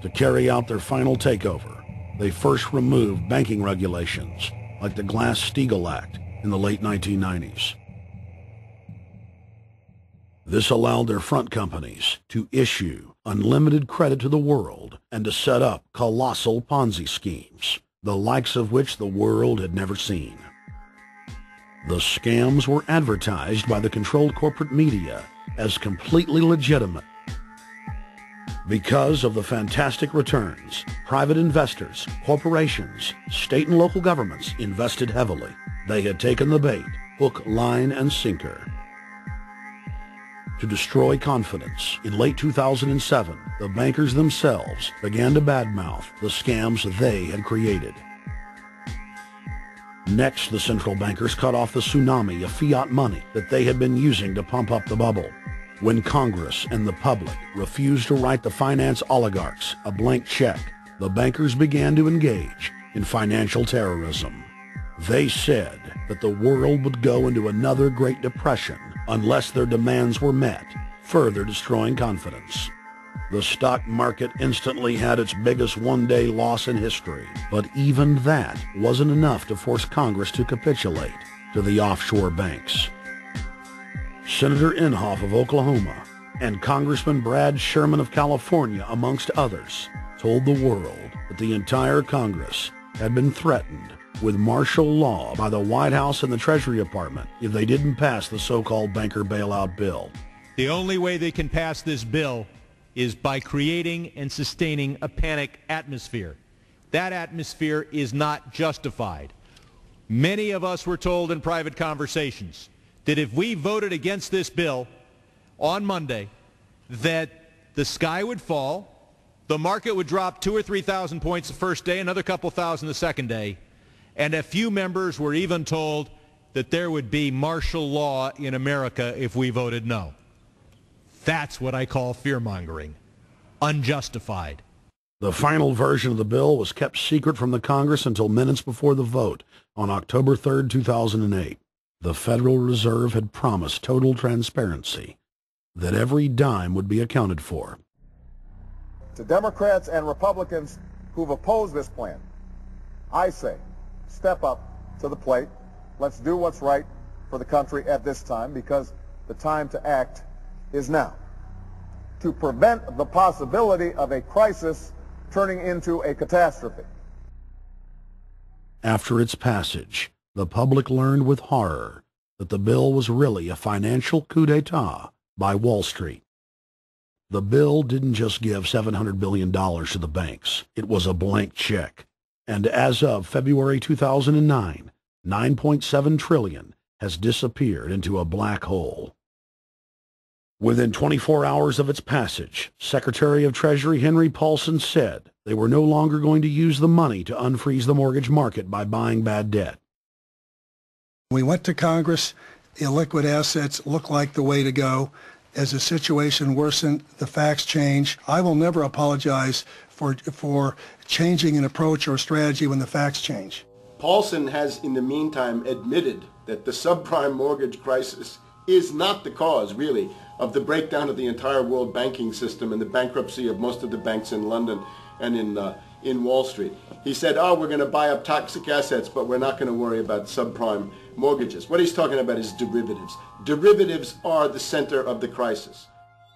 To carry out their final takeover, they first removed banking regulations like the Glass-Steagall Act in the late 1990s. This allowed their front companies to issue unlimited credit to the world and to set up colossal Ponzi schemes, the likes of which the world had never seen. The scams were advertised by the controlled corporate media as completely legitimate. Because of the fantastic returns, private investors, corporations, state and local governments invested heavily. They had taken the bait, hook, line, and sinker. To destroy confidence, in late 2007, the bankers themselves began to badmouth the scams they had created. Next, the central bankers cut off the tsunami of fiat money that they had been using to pump up the bubble. When Congress and the public refused to write the finance oligarchs a blank check, the bankers began to engage in financial terrorism. They said that the world would go into another Great Depression unless their demands were met, further destroying confidence. The stock market instantly had its biggest one-day loss in history, but even that wasn't enough to force Congress to capitulate to the offshore banks. Senator Inhofe of Oklahoma and Congressman Brad Sherman of California, amongst others, told the world that the entire Congress had been threatened with martial law by the White House and the Treasury Department if they didn't pass the so-called banker bailout bill. The only way they can pass this bill is by creating and sustaining a panic atmosphere. That atmosphere is not justified. Many of us were told in private conversations that if we voted against this bill on Monday, that the sky would fall, the market would drop 2,000 or 3,000 points the first day, another couple thousand the second day, and a few members were even told that there would be martial law in America if we voted no. That's what I call fear-mongering. Unjustified. The final version of the bill was kept secret from the Congress until minutes before the vote on October 3, 2008. The Federal Reserve had promised total transparency, that every dime would be accounted for. To Democrats and Republicans who've opposed this plan, I say, step up to the plate. Let's do what's right for the country at this time, because the time to act is now, to prevent the possibility of a crisis turning into a catastrophe. After its passage, the public learned with horror that the bill was really a financial coup d'etat by Wall Street. The bill didn't just give $700 billion to the banks. It was a blank check. And as of February 2009, $9.7 trillion has disappeared into a black hole. Within 24 hours of its passage, Secretary of Treasury Henry Paulson said they were no longer going to use the money to unfreeze the mortgage market by buying bad debt. We went to Congress. Illiquid assets look like the way to go. As the situation worsened, the facts change. I will never apologize for changing an approach or strategy when the facts change. Paulson has, in the meantime, admitted that the subprime mortgage crisis is not the cause, really, of the breakdown of the entire world banking system and the bankruptcy of most of the banks in London and in Wall Street. He said, oh, we're going to buy up toxic assets, but we're not going to worry about subprime mortgages. What he's talking about is derivatives. Derivatives are the center of the crisis.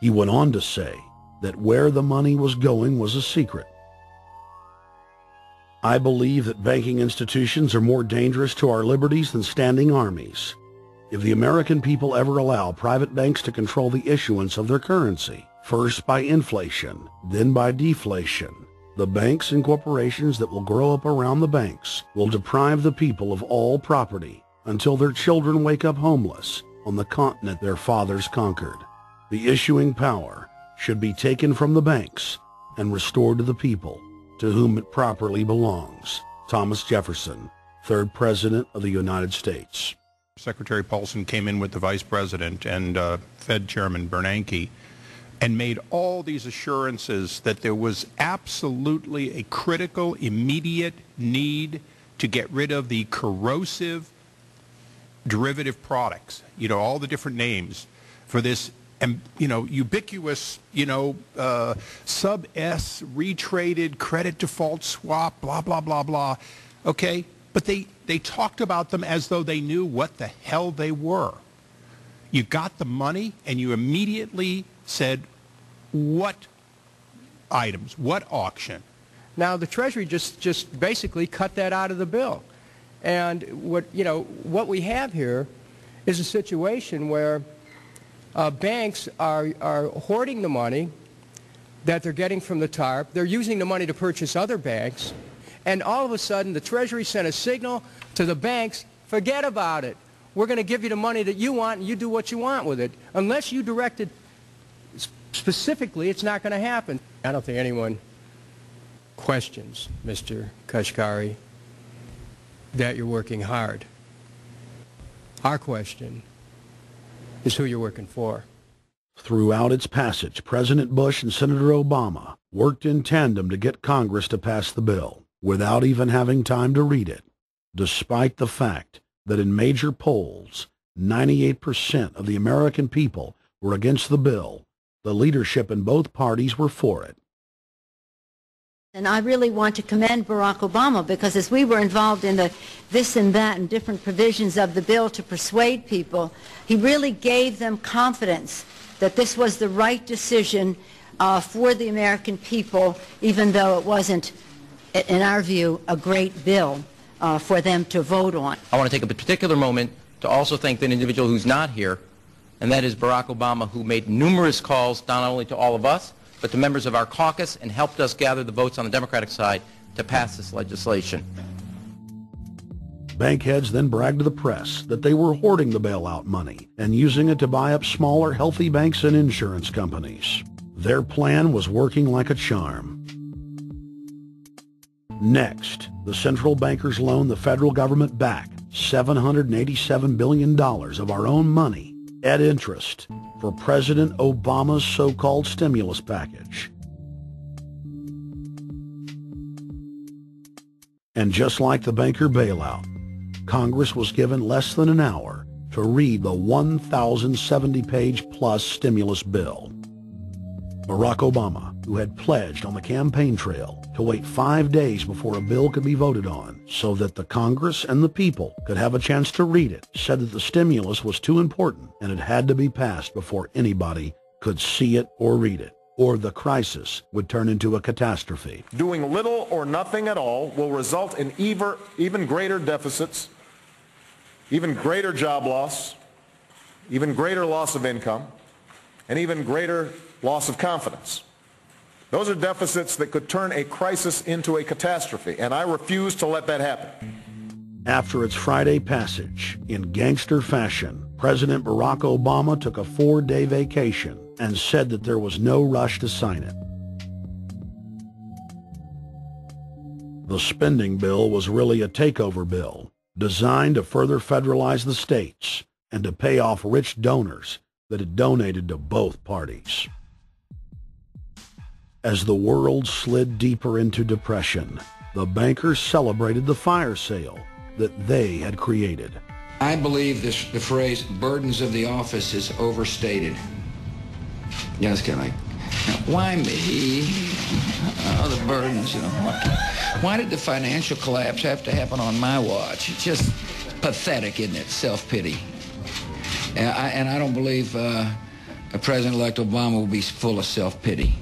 He went on to say that where the money was going was a secret. I believe that banking institutions are more dangerous to our liberties than standing armies. If the American people ever allow private banks to control the issuance of their currency, first by inflation, then by deflation, the banks and corporations that will grow up around the banks will deprive the people of all property until their children wake up homeless on the continent their fathers conquered. The issuing power should be taken from the banks and restored to the people, to whom it properly belongs. Thomas Jefferson, 3rd President of the United States. Secretary Paulson came in with the Vice President and Fed Chairman Bernanke and made all these assurances that there was absolutely a critical, immediate need to get rid of the corrosive derivative products, you know, all the different names for this and ubiquitous, sub-S retraded credit default swap, blah, blah, blah, blah. Okay? But they talked about them as though they knew what the hell they were. You got the money and you immediately said, what items, what auction? Now the Treasury just basically cut that out of the bill. And what we have here is a situation where banks are hoarding the money that they're getting from the TARP. They're using the money to purchase other banks. And all of a sudden, the Treasury sent a signal to the banks, forget about it. We're going to give you the money that you want, and you do what you want with it. Unless you direct it specifically, it's not going to happen. I don't think anyone questions, Mr. Kashkari, that you're working hard. Our question is who you're working for. Throughout its passage, President Bush and Senator Obama worked in tandem to get Congress to pass the bill without even having time to read it, despite the fact that in major polls, 98% of the American people were against the bill. The leadership in both parties were for it. And I really want to commend Barack Obama, because as we were involved in the this and that and different provisions of the bill to persuade people, he really gave them confidence that this was the right decision for the American people, even though it wasn't, in our view, a great bill for them to vote on. I want to take a particular moment to also thank an individual who's not here, and that is Barack Obama, who made numerous calls not only to all of us, but to members of our caucus, and helped us gather the votes on the Democratic side to pass this legislation. Bankheads then bragged to the press that they were hoarding the bailout money and using it to buy up smaller, healthy banks and insurance companies. Their plan was working like a charm. Next, the central bankers loaned the federal government back $787 billion of our own money at interest for President Obama's so-called stimulus package. And just like the banker bailout, Congress was given less than an hour to read the 1,070-page plus stimulus bill. Barack Obama, who had pledged on the campaign trail to wait 5 days before a bill could be voted on so that the Congress and the people could have a chance to read it, said that the stimulus was too important and it had to be passed before anybody could see it or read it, or the crisis would turn into a catastrophe. Doing little or nothing at all will result in even greater deficits, even greater job loss, even greater loss of income, and even greater loss of confidence. Those are deficits that could turn a crisis into a catastrophe, and I refuse to let that happen. After its Friday passage, in gangster fashion, President Barack Obama took a 4-day vacation and said that there was no rush to sign it. The spending bill was really a takeover bill, designed to further federalize the states and to pay off rich donors that had donated to both parties. As the world slid deeper into depression, the bankers celebrated the fire sale that they had created. I believe the phrase burdens of the office is overstated. Yeah, it's kind of like, why me? Oh, the burdens, Why did the financial collapse have to happen on my watch? It's just pathetic, isn't it? Self-pity. And I don't believe President-elect Obama will be full of self-pity.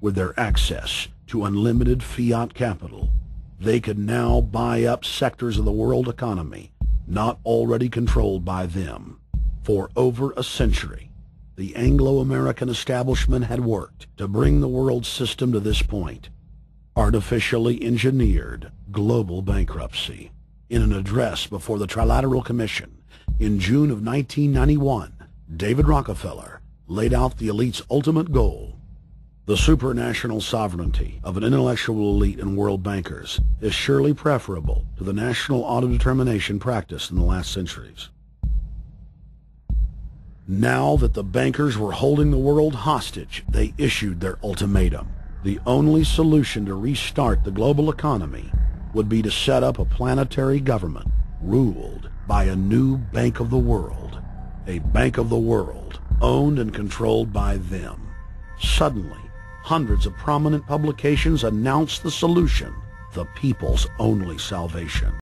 With their access to unlimited fiat capital, they could now buy up sectors of the world economy not already controlled by them. For over a century, the Anglo-American establishment had worked to bring the world system to this point. Artificially engineered global bankruptcy. In an address before the Trilateral Commission in June of 1991, David Rockefeller laid out the elite's ultimate goal. The supranational sovereignty of an intellectual elite and world bankers is surely preferable to the national auto-determination practiced in the last centuries. Now that the bankers were holding the world hostage, they issued their ultimatum. The only solution to restart the global economy would be to set up a planetary government ruled by a new Bank of the World, a Bank of the World owned and controlled by them. Suddenly, hundreds of prominent publications announced the solution, the people's only salvation.